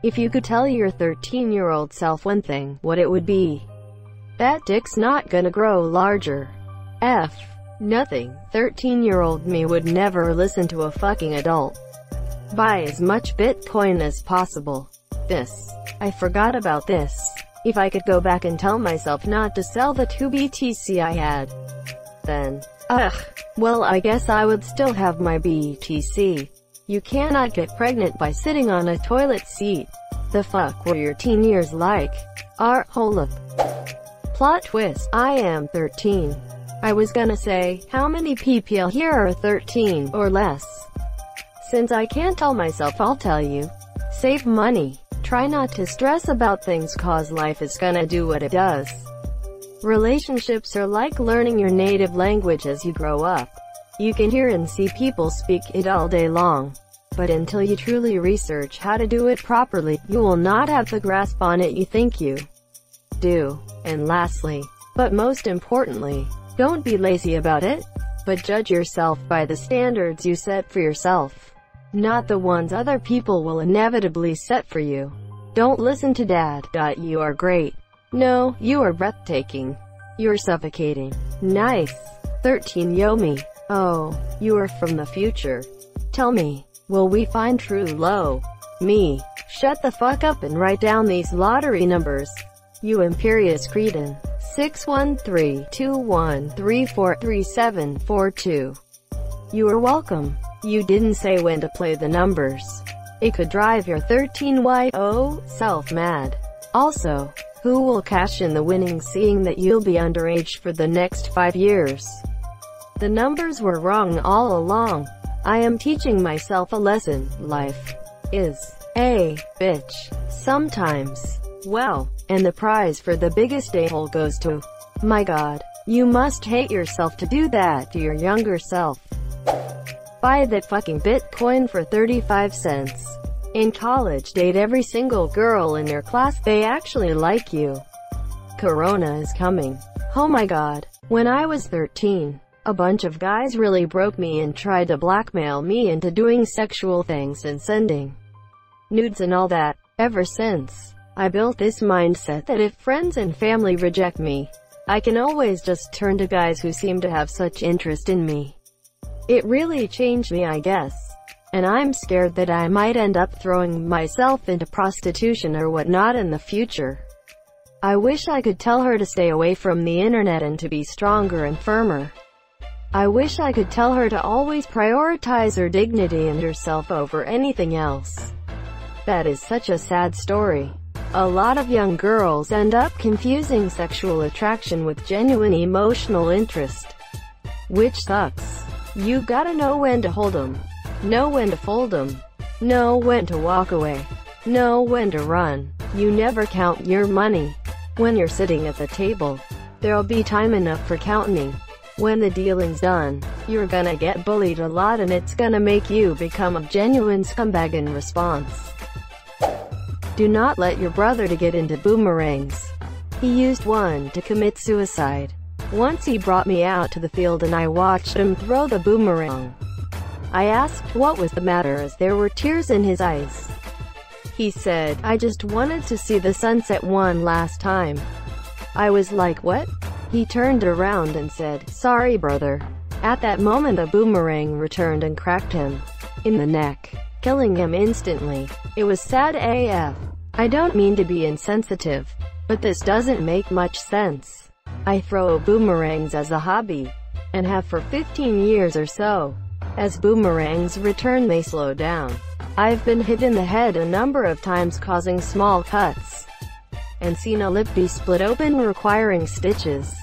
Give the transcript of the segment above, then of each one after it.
If you could tell your 13-year-old self one thing, what it would be? That dick's not gonna grow larger. F. Nothing. 13-year-old me would never listen to a fucking adult. Buy as much Bitcoin as possible. This. I forgot about this. If I could go back and tell myself not to sell the 2 BTC I had, then, well, I guess I would still have my BTC. You cannot get pregnant by sitting on a toilet seat. The fuck were your teen years like? Hold up. Plot twist. I am 13. I was gonna say, how many people here are 13 or less? Since I can't tell myself, I'll tell you. Save money. Try not to stress about things cause life is gonna do what it does. Relationships are like learning your native language as you grow up. You can hear and see people speak it all day long, but until you truly research how to do it properly, you will not have the grasp on it you think you do. And lastly, but most importantly, don't be lazy about it, but judge yourself by the standards you set for yourself, not the ones other people will inevitably set for you. Don't listen to dad. You are great. No, you are breathtaking. You're suffocating. Nice. 13 Yomi. Oh, you are from the future. Tell me, will we find true love? Me. Shut the fuck up and write down these lottery numbers. You imperious cretin. 613-2134-3742. You are welcome. You didn't say when to play the numbers. It could drive your 13-year-old self mad. Also, who will cash in the winnings seeing that you'll be underage for the next 5 years? The numbers were wrong all along. I am teaching myself a lesson. Life is a bitch sometimes. Well, and the prize for the biggest a-hole goes to, my god, you must hate yourself to do that to your younger self. Buy that fucking Bitcoin for 35 cents. In college, date every single girl in your class, they actually like you. Corona is coming. Oh my god. When I was 13, a bunch of guys really broke me and tried to blackmail me into doing sexual things and sending nudes and all that. Ever since, I built this mindset that if friends and family reject me, I can always just turn to guys who seem to have such interest in me. It really changed me, I guess. And I'm scared that I might end up throwing myself into prostitution or whatnot in the future. I wish I could tell her to stay away from the internet and to be stronger and firmer. I wish I could tell her to always prioritize her dignity and herself over anything else. That is such a sad story. A lot of young girls end up confusing sexual attraction with genuine emotional interest, which sucks. You gotta know when to hold 'em, know when to fold 'em, know when to walk away, know when to run. You never count your money. When you're sitting at the table, there'll be time enough for counting. When the dealing's done, you're gonna get bullied a lot and it's gonna make you become a genuine scumbag in response. Do not let your brother to get into boomerangs. He used one to commit suicide. Once he brought me out to the field and I watched him throw the boomerang. I asked what was the matter as there were tears in his eyes. He said, "I just wanted to see the sunset one last time." I was like, "What?" He turned around and said, "Sorry, brother." At that moment a boomerang returned and cracked him in the neck, killing him instantly. It was sad AF. I don't mean to be insensitive, but this doesn't make much sense. I throw boomerangs as a hobby, and have for 15 years or so. As boomerangs return they slow down. I've been hit in the head a number of times causing small cuts, and seen a lip be split open requiring stitches.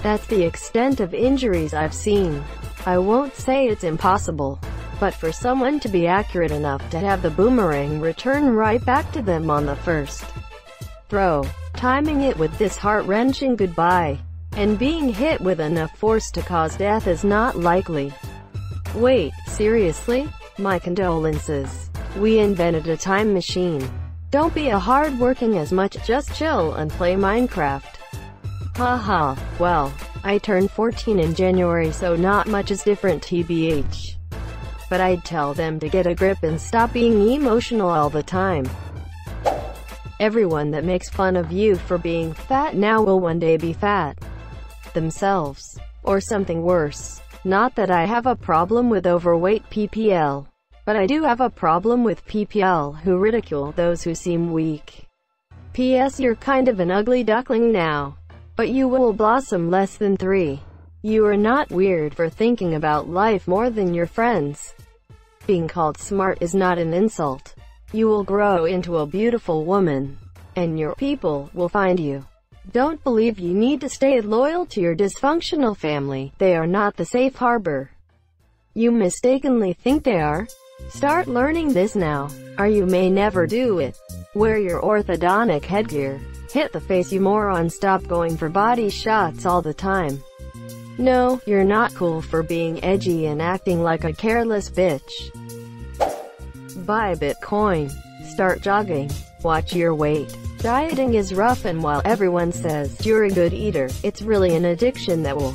That's the extent of injuries I've seen. I won't say it's impossible, but for someone to be accurate enough to have the boomerang return right back to them on the first throw, timing it with this heart-wrenching goodbye, and being hit with enough force to cause death is not likely. Wait, seriously? My condolences. We invented a time machine. Don't be a hard-working as much, just chill and play Minecraft. Haha, well, I turned 14 in January so not much is different tbh. But I'd tell them to get a grip and stop being emotional all the time. Everyone that makes fun of you for being fat now will one day be fat themselves. Or something worse. Not that I have a problem with overweight PPL. But I do have a problem with PPL who ridicule those who seem weak. P.S. You're kind of an ugly duckling now. But you will blossom less than 3. You are not weird for thinking about life more than your friends. Being called smart is not an insult. You will grow into a beautiful woman. And your people will find you. Don't believe you need to stay loyal to your dysfunctional family. They are not the safe harbor you mistakenly think they are. Start learning this now, or you may never do it. Wear your orthodontic headgear. Hit the face, you moron. Stop going for body shots all the time. No, you're not cool for being edgy and acting like a careless bitch. Buy Bitcoin. Start jogging. Watch your weight. Dieting is rough, and while everyone says you're a good eater, it's really an addiction that will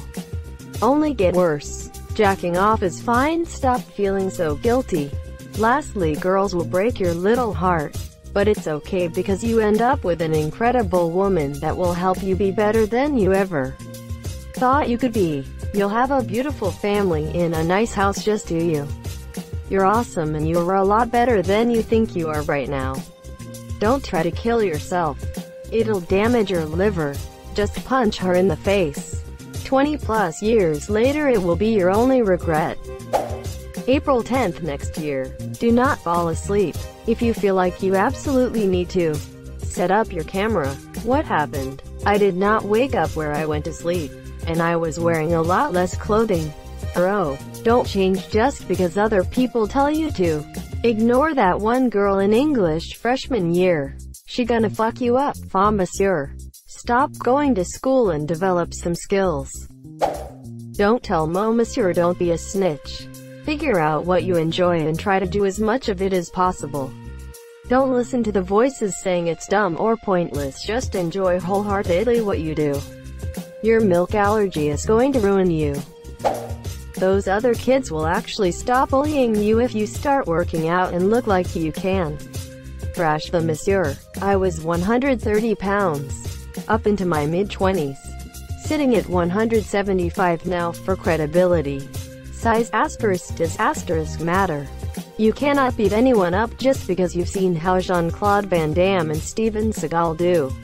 only get worse. Jacking off is fine. Stop feeling so guilty. Lastly, girls will break your little heart. But it's okay because you end up with an incredible woman that will help you be better than you ever thought you could be. You'll have a beautiful family in a nice house. Just do you. You're awesome, and you're a lot better than you think you are right now. Don't try to kill yourself. It'll damage your liver. Just punch her in the face. 20 plus years later it will be your only regret. April 10th next year. Do not fall asleep. If you feel like you absolutely need to, set up your camera. What happened? I did not wake up where I went to sleep. And I was wearing a lot less clothing. Bro, don't change just because other people tell you to. Ignore that one girl in English freshman year. She gonna fuck you up, monsieur. Stop going to school and develop some skills. Don't tell monsieur. Don't be a snitch. Figure out what you enjoy and try to do as much of it as possible. Don't listen to the voices saying it's dumb or pointless. Just enjoy wholeheartedly what you do. Your milk allergy is going to ruin you. Those other kids will actually stop bullying you if you start working out and look like you can. Crash the monsieur. I was 130 pounds. Up into my mid-20s. Sitting at 175 now. For credibility. Size asterisk does asterisk matter. You cannot beat anyone up just because you've seen how Jean-Claude Van Damme and Steven Seagal do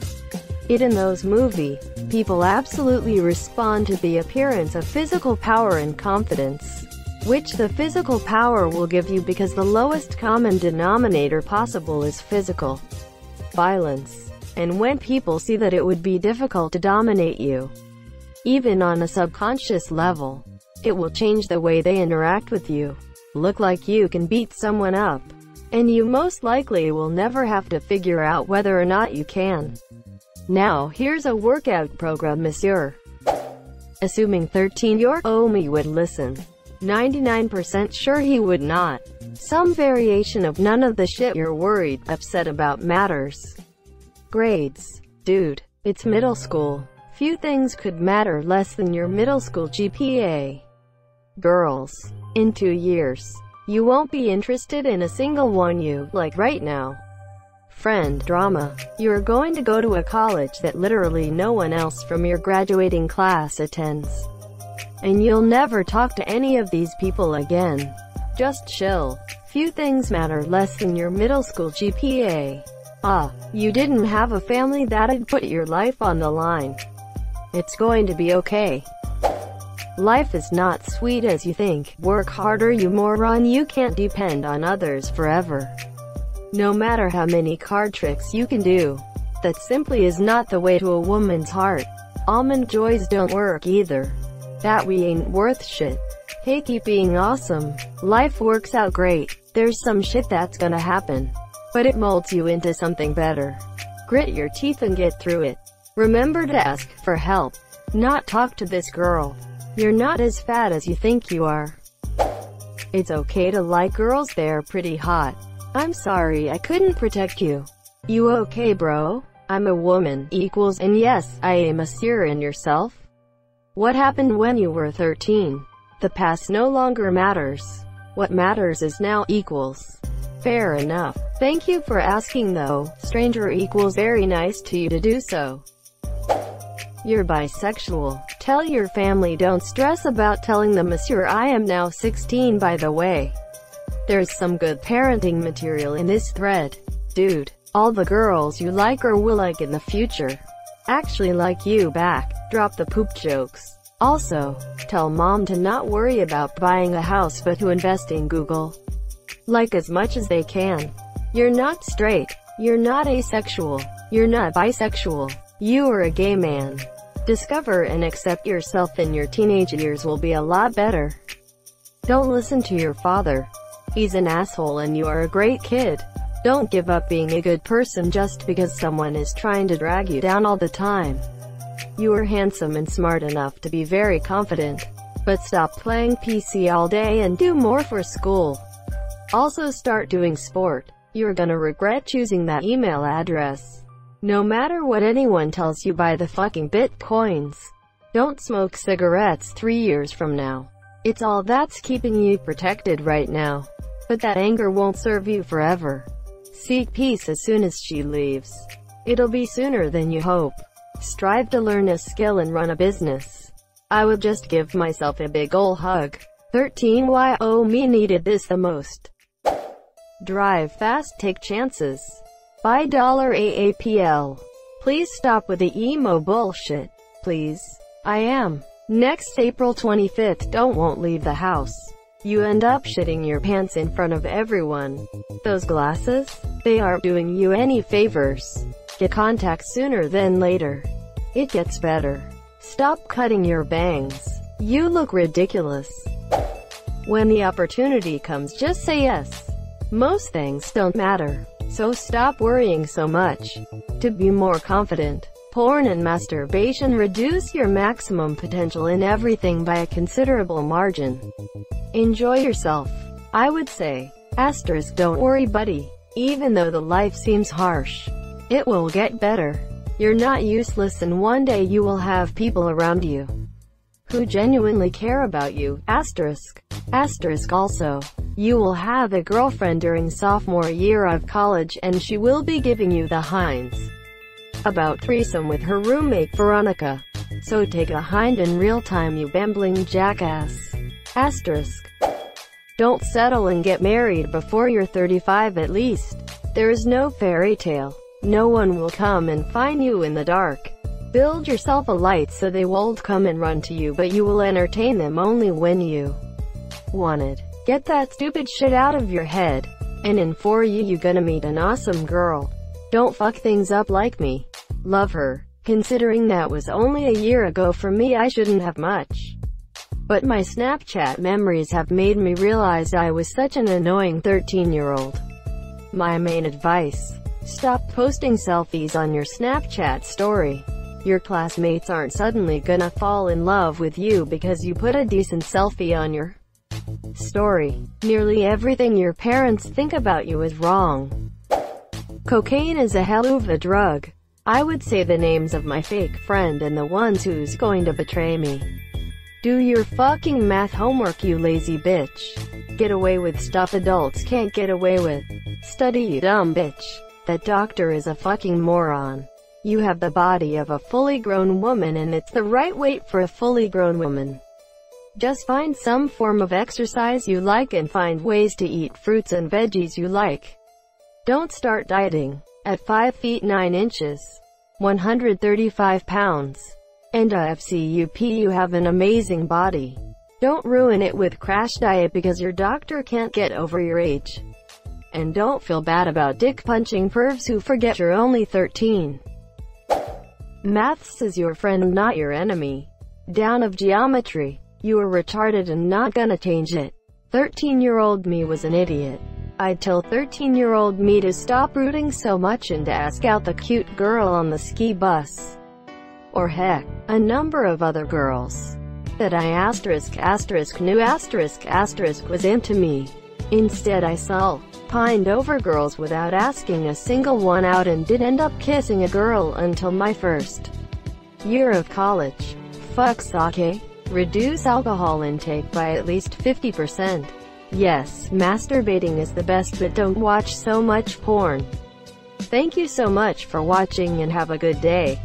it in those movies. People absolutely respond to the appearance of physical power and confidence, which the physical power will give you because the lowest common denominator possible is physical violence. And when people see that it would be difficult to dominate you, even on a subconscious level, it will change the way they interact with you. Look like you can beat someone up, and you most likely will never have to figure out whether or not you can. Now, here's a workout program, monsieur. Assuming 13-year-old me would listen. 99% sure he would not. Some variation of none of the shit you're worried, upset about matters. Grades. Dude, it's middle school. Few things could matter less than your middle school GPA. Girls. In 2 years, you won't be interested in a single one you like right now. Friend drama. You're going to go to a college that literally no one else from your graduating class attends. And you'll never talk to any of these people again. Just chill. Few things matter less than your middle school GPA. You didn't have a family that'd put your life on the line. It's going to be okay. Life is not sweet as you think. Work harder, you moron. You can't depend on others forever. No matter how many card tricks you can do, that simply is not the way to a woman's heart. Almond joys don't work either. That we ain't worth shit. Hey, keep being awesome. Life works out great. There's some shit that's gonna happen, but it molds you into something better. Grit your teeth and get through it. Remember to ask for help. Not talk to this girl. You're not as fat as you think you are. It's okay to like girls, they're pretty hot. I'm sorry I couldn't protect you. You okay, bro? I'm a woman, equals, and yes, I am a seer in yourself. What happened when you were 13? The past no longer matters. What matters is now, equals. Fair enough. Thank you for asking though. Stranger equals very nice to you to do so. You're bisexual. Tell your family. Don't stress about telling them. Monsieur, I am now 16 by the way. There's some good parenting material in this thread. Dude, all the girls you like or will like in the future actually like you back. Drop the poop jokes. Also, tell mom to not worry about buying a house but to invest in Google. Like as much as they can. You're not straight. You're not asexual. You're not bisexual. You are a gay man. Discover and accept yourself in your teenage years will be a lot better. Don't listen to your father. He's an asshole and you are a great kid. Don't give up being a good person just because someone is trying to drag you down all the time. You are handsome and smart enough to be very confident. But stop playing PC all day and do more for school. Also start doing sport. You're gonna regret choosing that email address. No matter what anyone tells you, buy the fucking bitcoins. Don't smoke cigarettes 3 years from now. It's all that's keeping you protected right now. But that anger won't serve you forever. Seek peace as soon as she leaves. It'll be sooner than you hope. Strive to learn a skill and run a business. I would just give myself a big ol' hug. 13-YO me needed this the most. Drive fast, take chances. Buy $AAPL. Please stop with the emo bullshit. Please. I am. Next April 25th, won't leave the house. You end up shitting your pants in front of everyone. Those glasses? They aren't doing you any favors. Get contacts sooner than later. It gets better. Stop cutting your bangs. You look ridiculous. When the opportunity comes, just say yes. Most things don't matter. So stop worrying so much. To be more confident, porn and masturbation reduce your maximum potential in everything by a considerable margin. Enjoy yourself. I would say. Asterisk, don't worry buddy. Even though the life seems harsh, it will get better. You're not useless and one day you will have people around you who genuinely care about you. Asterisk. Asterisk also. You will have a girlfriend during sophomore year of college and she will be giving you the hinds about threesome with her roommate Veronica. So take a hind in real time, you bambling jackass. Asterisk. Don't settle and get married before you're 35 at least. There is no fairy tale. No one will come and find you in the dark. Build yourself a light so they won't come and run to you, but you will entertain them only when you want it. Get that stupid shit out of your head. And in 4 years you gonna meet an awesome girl. Don't fuck things up like me. Love her. Considering that was only a year ago for me, I shouldn't have much. But my Snapchat memories have made me realize I was such an annoying 13-year-old. My main advice: stop posting selfies on your Snapchat story. Your classmates aren't suddenly gonna fall in love with you because you put a decent selfie on your story. Nearly everything your parents think about you is wrong. Cocaine is a hell of a drug. I would say the names of my fake friend and the ones who's going to betray me. Do your fucking math homework, you lazy bitch. Get away with stuff adults can't get away with. Study, you dumb bitch. That doctor is a fucking moron. You have the body of a fully grown woman and it's the right weight for a fully grown woman. Just find some form of exercise you like and find ways to eat fruits and veggies you like. Don't start dieting. At 5 feet 9 inches, 135 pounds, and IFCUP, you have an amazing body. Don't ruin it with crash diet because your doctor can't get over your age. And don't feel bad about dick-punching pervs who forget you're only 13. Maths is your friend, not your enemy. Down of geometry. You are retarded and not gonna change it. 13-year-old me was an idiot. I'd tell 13-year-old me to stop rooting so much and to ask out the cute girl on the ski bus. Or heck, a number of other girls that I knew was into me. Instead I pined over girls without asking a single one out and did end up kissing a girl until my first year of college. Fuck sake. Reduce alcohol intake by at least 50%. Yes, masturbating is the best, but don't watch so much porn. Thank you so much for watching and have a good day.